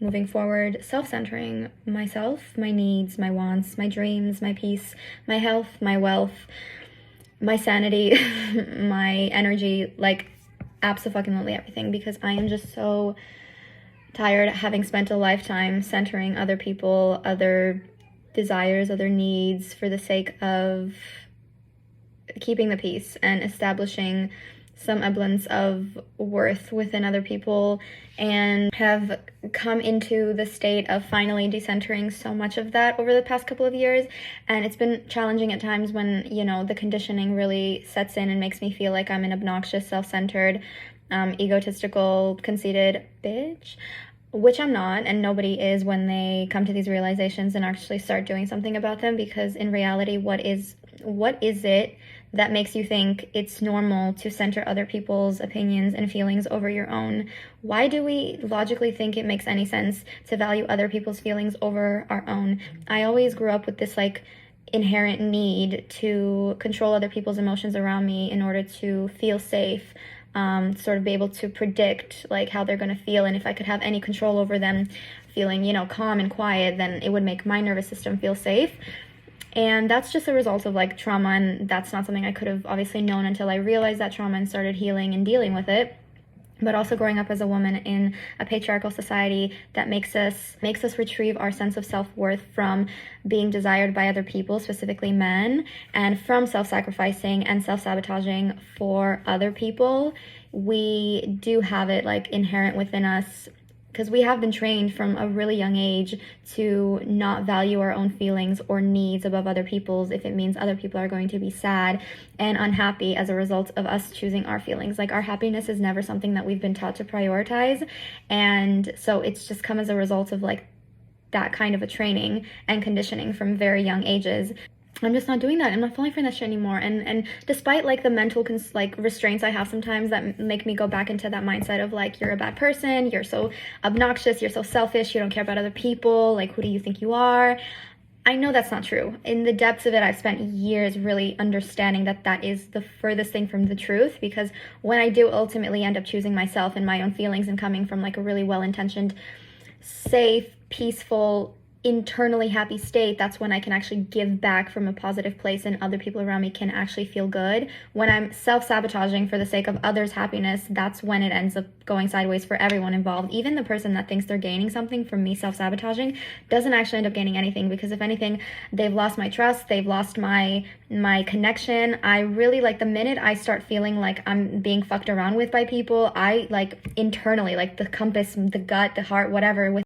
moving forward, self-centering myself, my needs, my wants, my dreams, my peace, my health, my wealth, my sanity, my energy, like absolutely everything, because I am just so tired of having spent a lifetime centering other people, other desires, other needs for the sake of keeping the peace and establishing some semblance of worth within other people, and have come into the state of finally decentering so much of that over the past couple of years. And it's been challenging at times when, you know, the conditioning really sets in and makes me feel like I'm an obnoxious, self-centered, egotistical, conceited bitch, which I'm not, and nobody is when they come to these realizations and actually start doing something about them. Because in reality, what is it that makes you think it's normal to center other people's opinions and feelings over your own? Why do we logically think it makes any sense to value other people's feelings over our own? I always grew up with this like inherent need to control other people's emotions around me in order to feel safe, sort of be able to predict like how they're going to feel, and if I could have any control over them feeling, you know, calm and quiet, then it would make my nervous system feel safe. And that's just a result of like trauma, and that's not something I could have obviously known until I realized that trauma and started healing and dealing with it. But also growing up as a woman in a patriarchal society that makes us retrieve our sense of self-worth from being desired by other people, specifically men, and from self-sacrificing and self-sabotaging for other people. We do have it like inherent within us, because we have been trained from a really young age to not value our own feelings or needs above other people's if it means other people are going to be sad and unhappy as a result of us choosing our feelings. Like, our happiness is never something that we've been taught to prioritize, and so it's just come as a result of like that kind of a training and conditioning from very young ages. I'm just not doing that. I'm not falling for that shit anymore. And despite like the mental restraints I have sometimes that make me go back into that mindset of like, you're a bad person, you're so obnoxious, you're so selfish, you don't care about other people, like who do you think you are? I know that's not true. In the depths of it, I've spent years really understanding that that is the furthest thing from the truth, because when I do ultimately end up choosing myself and my own feelings and coming from like a really well-intentioned, safe, peaceful, internally happy state, that's when I can actually give back from a positive place and other people around me can actually feel good. When I'm self-sabotaging for the sake of others' happiness, that's when it ends up going sideways for everyone involved. Even the person that thinks they're gaining something from me self-sabotaging doesn't actually end up gaining anything, because if anything, they've lost my trust, they've lost my connection. I really, like, the minute I start feeling like I'm being fucked around with by people, I like internally, like the compass, the gut, the heart, whatever, with